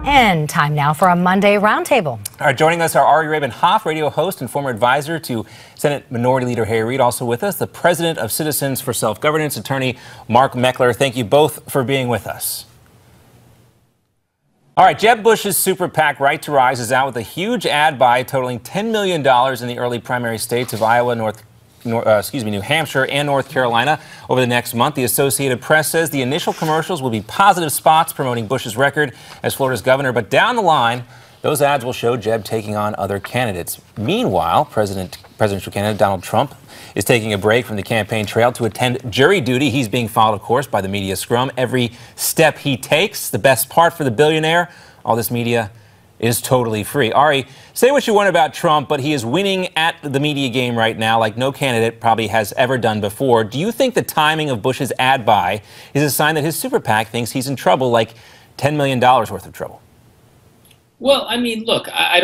And time now for a Monday Roundtable. All right, joining us are Ari Rabin-Havt, radio host and former advisor to Senate Minority Leader Harry Reid. Also with us, the president of Citizens for Self-Governance, attorney Mark Meckler. Thank you both for being with us. All right, Jeb Bush's super PAC Right to Rise is out with a huge ad buy totaling $10 million in the early primary states of Iowa, New Hampshire and North Carolina over the next month. The Associated Press says the initial commercials will be positive spots promoting Bush's record as Florida's governor, but down the line, those ads will show Jeb taking on other candidates. Meanwhile, presidential candidate Donald Trump is taking a break from the campaign trail to attend jury duty. He's being followed, of course, by the media scrum. Every step he takes, the best part for the billionaire, all this media is totally free. Ari, say what you want about Trump, but he is winning at the media game right now like no candidate probably has ever done before. Do you think the timing of Bush's ad buy is a sign that his super PAC thinks he's in trouble, like $10 million worth of trouble? Well, I mean, look, I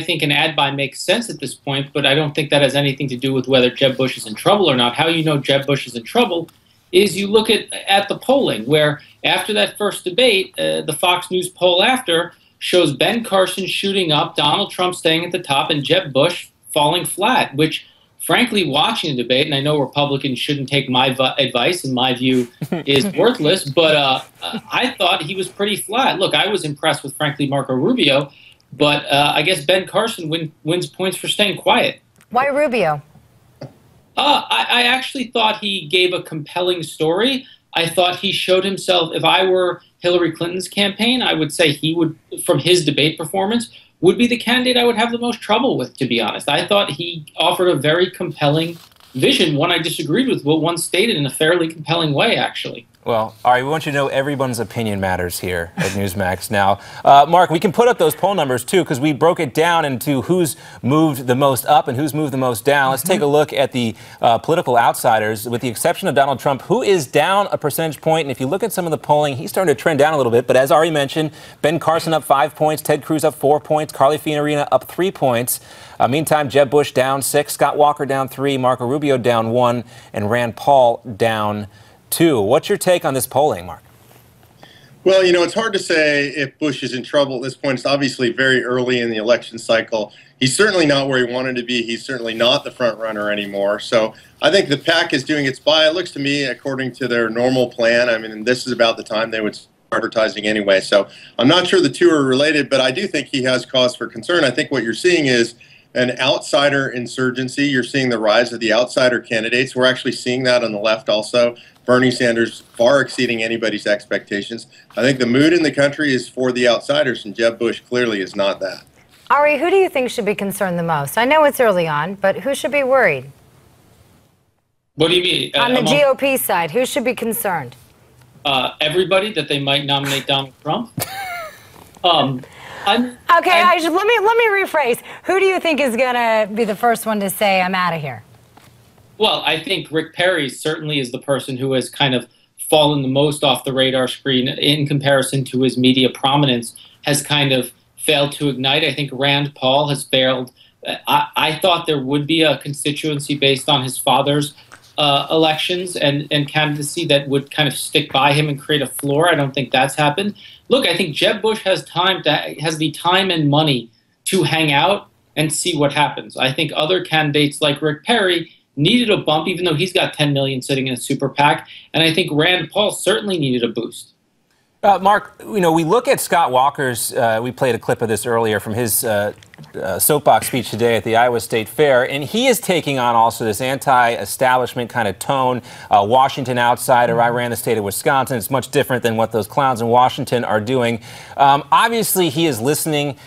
think an ad buy makes sense at this point, but I don't think that has anything to do with whether Jeb Bush is in trouble or not. How you know Jeb Bush is in trouble is you look at the polling, where after that first debate, the Fox News poll after shows Ben Carson shooting up, Donald Trump staying at the top, and Jeb Bush falling flat, which, frankly, watching the debate, and I know Republicans shouldn't take my advice, and my view is worthless, but I thought he was pretty flat. Look, I was impressed with, frankly, Marco Rubio, but I guess Ben Carson wins points for staying quiet. Why Rubio? I actually thought he gave a compelling story. I thought he showed himself. If I were Hillary Clinton's campaign, I would say he would, from his debate performance, would be the candidate I would have the most trouble with, to be honest. I thought he offered a very compelling vision, one I disagreed with, but one stated in a fairly compelling way, actually. Well, Ari, we want you to know everyone's opinion matters here at Newsmax now. Mark, we can put up those poll numbers, too, because we broke it down into who's moved the most up and who's moved the most down. Let's take a look at the political outsiders, with the exception of Donald Trump, who is down a percentage point. And if you look at some of the polling, he's starting to trend down a little bit. But as Ari mentioned, Ben Carson up 5 points, Ted Cruz up 4 points, Carly Fiorina up 3 points. Meantime, Jeb Bush down 6, Scott Walker down 3, Marco Rubio down 1, and Rand Paul down 2. What's your take on this polling, Mark? Well, it's hard to say if Bush is in trouble at this point. It's obviously very early in the election cycle. He's certainly not where he wanted to be. He's certainly not the front runner anymore. So I think the PAC is doing its buy. It looks to me, according to their normal plan, I mean, this is about the time they would start advertising anyway. So I'm not sure the two are related, but I do think he has cause for concern. I think what you're seeing is an outsider insurgency. You're seeing the rise of the outsider candidates. We're actually seeing that on the left also. Bernie Sanders far exceeding anybody's expectations. I think the mood in the country is for the outsiders, and Jeb Bush clearly is not that. Ari, who do you think should be concerned the most? I know it's early on, but who should be worried? What do you mean? On the GOP side, who should be concerned? Everybody, that they might nominate Donald Trump. Let me rephrase. Who do you think is going to be the first one to say, I'm out of here? Well, I think Rick Perry certainly is the person who has kind of fallen the most off the radar screen in comparison to his media prominence, has kind of failed to ignite. I think Rand Paul has failed. I thought there would be a constituency based on his father's elections and candidacy that would kind of stick by him and create a floor. I don't think that's happened. Look, I think Jeb Bush has the time and money to hang out and see what happens. I think other candidates like Rick Perry needed a bump, even though he's got $10 million sitting in a super PAC, and I think Rand Paul certainly needed a boost. Mark, we look at Scott Walker's, we played a clip of this earlier from his soapbox speech today at the Iowa State Fair, and he is taking on also this anti-establishment kind of tone, Washington outsider. I ran the state of Wisconsin. It's much different than what those clowns in Washington are doing. Obviously, he is listening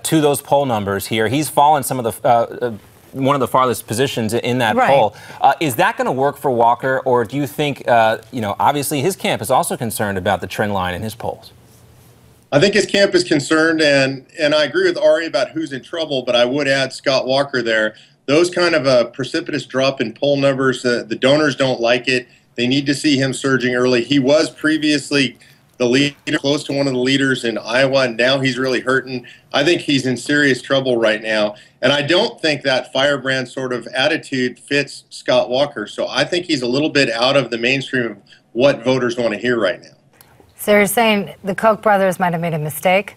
to those poll numbers here. He's fallen some of the one of the farthest positions in that poll. Is that going to work for Walker, or do you think, obviously his camp is also concerned about the trend line in his polls? I think his camp is concerned, and I agree with Ari about who's in trouble, but I would add Scott Walker there. Those kind of a precipitous drop in poll numbers, the donors don't like it. They need to see him surging early. He was previously the leader, close to one of the leaders in Iowa, and now he's really hurting. I think he's in serious trouble right now. And I don't think that firebrand sort of attitude fits Scott Walker. So I think he's a little bit out of the mainstream of what voters want to hear right now. So you're saying the Koch brothers might have made a mistake?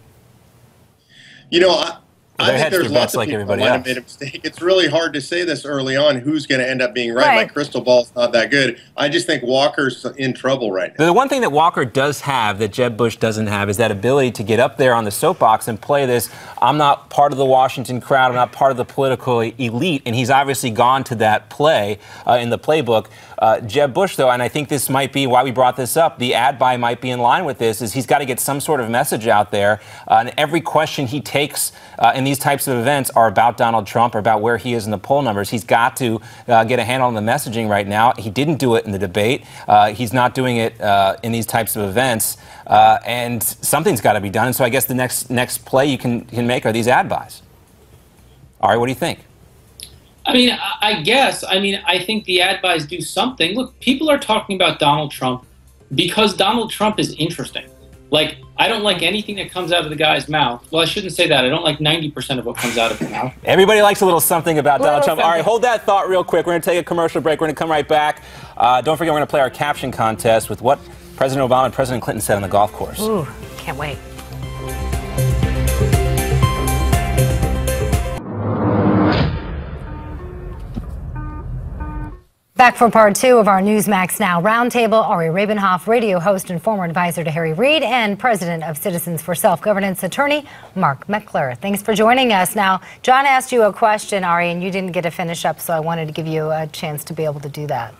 You know, I think there's their lots bets of like people that everybody might have else. made a mistake. It's really hard to say this early on who's going to end up being right. Right. My crystal ball's not that good. I just think Walker's in trouble right now. The one thing that Walker does have that Jeb Bush doesn't have is that ability to get up there on the soapbox and play this, I'm not part of the Washington crowd, I'm not part of the political elite, and he's obviously gone to that play in the playbook. Jeb Bush, though, and I think this might be why we brought this up, the ad buy might be in line with this, is he's got to get some sort of message out there, and every question he takes in these types of events are about Donald Trump or about where he is in the poll numbers. He's got to get a handle on the messaging right now. He didn't do it in the debate. He's not doing it in these types of events, and something's got to be done. And so I guess the next play you can make are these ad buys. Ari, what do you think? I mean, I think the ad buys do something. Look, people are talking about Donald Trump because Donald Trump is interesting. Like, I don't like anything that comes out of the guy's mouth. Well, I shouldn't say that. I don't like 90% of what comes out of his mouth. Everybody likes a little something about Donald Trump. Something. All right, hold that thought real quick. We're going to take a commercial break. We're going to come right back. Don't forget, we're going to play our caption contest with what President Obama and President Clinton said on the golf course. Ooh, can't wait. Back for part two of our Newsmax Now Roundtable. Ari Rabin-Havt, radio host and former advisor to Harry Reid, and president of Citizens for Self-Governance, attorney Mark Meckler. Thanks for joining us. Now, John asked you a question, Ari, and you didn't get to finish up, so I wanted to give you a chance to be able to do that.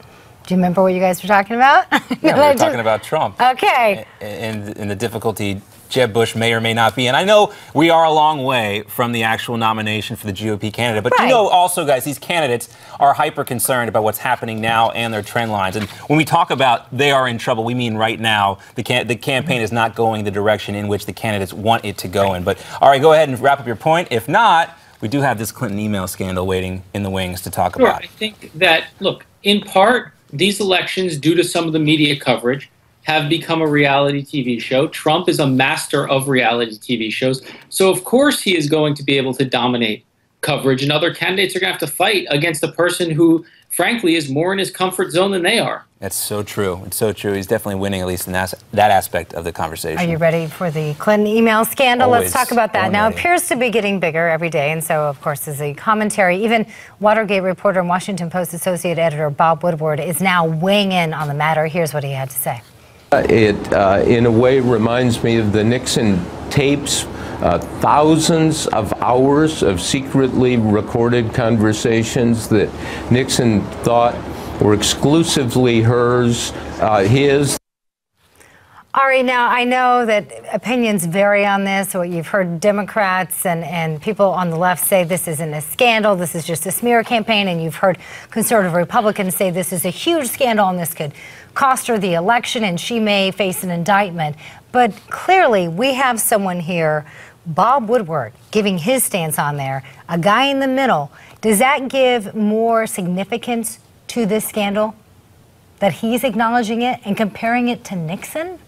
Do you remember what you guys were talking about? Yeah, we were talking about Trump. Okay. And the difficulty Jeb Bush may or may not be. And I know we are a long way from the actual nomination for the GOP candidate. But you know also, guys, these candidates are hyper concerned about what's happening now and their trend lines. And when we talk about they are in trouble, we mean right now the campaign is not going the direction in which the candidates want it to go in. But, all right, go ahead and wrap up your point. If not, we do have this Clinton email scandal waiting in the wings to talk about. I think that, look, in part, these elections, due to some of the media coverage, have become a reality TV show. Trump is a master of reality TV shows. So, of course, he is going to be able to dominate coverage, and other candidates are going to have to fight against a person who, frankly, is more in his comfort zone than they are. That's so true. It's so true. He's definitely winning, at least in that aspect of the conversation. Are you ready for the Clinton email scandal? Always. Let's talk about that. Now, it appears to be getting bigger every day, and so, of course, is a commentary. Even Watergate reporter and Washington Post associate editor Bob Woodward is now weighing in on the matter. Here's what he had to say. It, in a way, reminds me of the Nixon tapes, thousands of hours of secretly recorded conversations that Nixon thought were exclusively his. Ari, now I know that opinions vary on this. So you've heard Democrats and people on the left say this isn't a scandal, this is just a smear campaign, and you've heard conservative Republicans say this is a huge scandal and this could cost her the election and she may face an indictment. But clearly we have someone here, Bob Woodward, giving his stance on there, a guy in the middle. Does that give more significance to this scandal, that he's acknowledging it and comparing it to Nixon?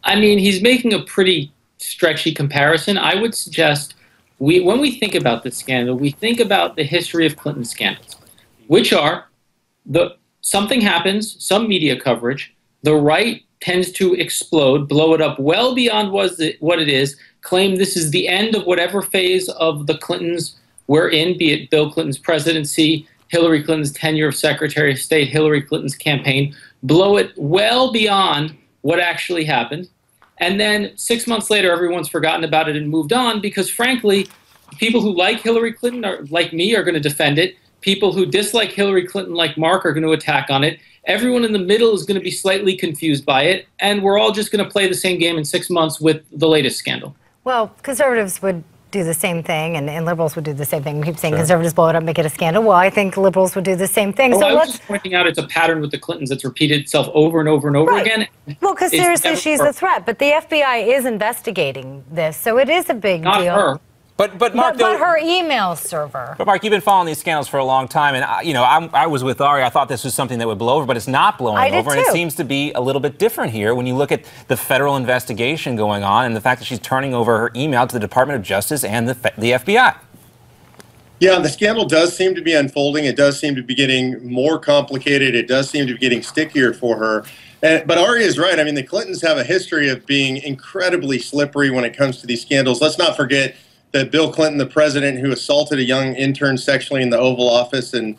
I mean, he's making a pretty stretchy comparison. I would suggest when we think about this scandal, we think about the history of Clinton scandals, which are something happens, some media coverage, the right tends to explode, blow it up well beyond what it is, claim this is the end of whatever phase of the Clintons we're in, be it Bill Clinton's presidency, Hillary Clinton's tenure of Secretary of State, Hillary Clinton's campaign, blow it well beyond what actually happened. And then 6 months later, everyone's forgotten about it and moved on because, frankly, people who like Hillary Clinton, like me, are going to defend it. People who dislike Hillary Clinton, like Mark, are going to attack on it. Everyone in the middle is going to be slightly confused by it. And we're all just going to play the same game in 6 months with the latest scandal. Well, conservatives would do the same thing, and liberals would do the same thing. We keep saying conservatives blow it up, make it a scandal. Well, I think liberals would do the same thing. Well, so I was just pointing out it's a pattern with the Clintons that's repeated itself over and over and over again. Well, because seriously, she's a threat. But the FBI is investigating this, so it is a big deal. Not her. But Mark, but her email server. But Mark, you've been following these scandals for a long time, and I was with Ari. I thought this was something that would blow over, but it's not blowing over, and it seems to be a little bit different here when you look at the federal investigation going on and the fact that she's turning over her email to the Department of Justice and the FBI. Yeah, the scandal does seem to be unfolding. It does seem to be getting more complicated. It does seem to be getting stickier for her. But Ari is right. I mean, the Clintons have a history of being incredibly slippery when it comes to these scandals. Let's not forget that Bill Clinton, the president who assaulted a young intern sexually in the Oval Office, and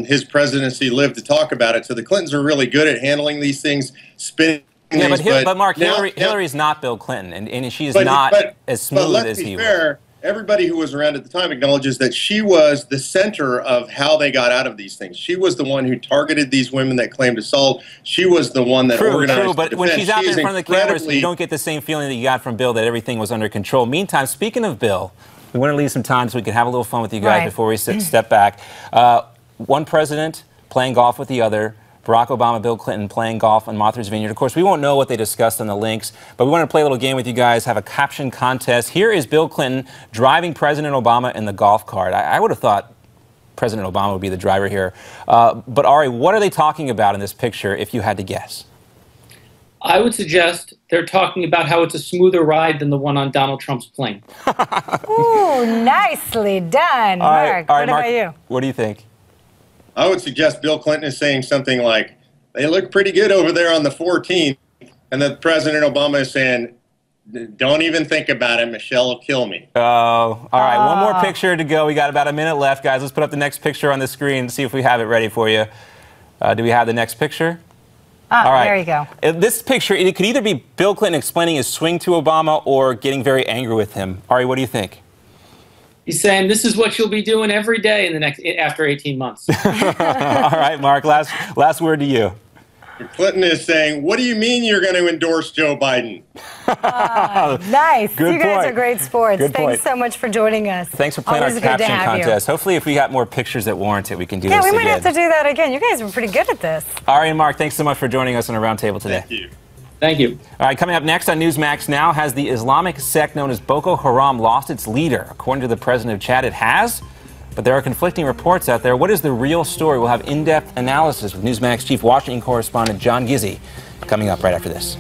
his presidency lived to talk about it. So the Clintons are really good at handling these things, spinning Yeah, these, but Mark, now, Hillary's not Bill Clinton, and she is not as smooth as he was. Fair, everybody who was around at the time acknowledges that she was the center of how they got out of these things. She was the one who targeted these women that claimed assault. She was the one that organized True, but the when defense. she's out there in front of the cameras, you don't get the same feeling that you got from Bill that everything was under control. Meantime, speaking of Bill, we want to leave some time so we can have a little fun with you guys before we step back. One president playing golf with the other. Barack Obama, Bill Clinton playing golf on Martha's Vineyard. Of course, we won't know what they discussed on the links, but we want to play a little game with you guys, have a caption contest. Here is Bill Clinton driving President Obama in the golf cart. I would have thought President Obama would be the driver here. But Ari, what are they talking about in this picture, if you had to guess? I would suggest they're talking about how it's a smoother ride than the one on Donald Trump's plane. Ooh, nicely done, Mark. What about you? What do you think? I would suggest Bill Clinton is saying something like, they look pretty good over there on the 14th, and that President Obama is saying, don't even think about it, Michelle will kill me. Oh, all right, one more picture to go. We got about a minute left, guys. Let's put up the next picture on the screen and see if we have it ready for you. Do we have the next picture? All right. There you go. This picture, it could either be Bill Clinton explaining his swing to Obama or getting very angry with him. Ari, what do you think? He's saying this is what you'll be doing every day in the after 18 months. All right, Mark, last word to you. Clinton is saying, what do you mean you're going to endorse Joe Biden? Nice. Good you guys point. are great sports. Good Thanks point. so much for joining us. Thanks for playing our caption contest. Hopefully, if we got more pictures that warrant it, we can do this again. Yeah, we might again. have to do that again. You guys were pretty good at this. Ari and Mark, thanks so much for joining us on a roundtable today. Thank you. Thank you. All right, coming up next on Newsmax Now, has the Islamic sect known as Boko Haram lost its leader? According to the president of Chad, it has. But there are conflicting reports out there. What is the real story? We'll have in-depth analysis with Newsmax chief Washington correspondent John Gizzi coming up right after this.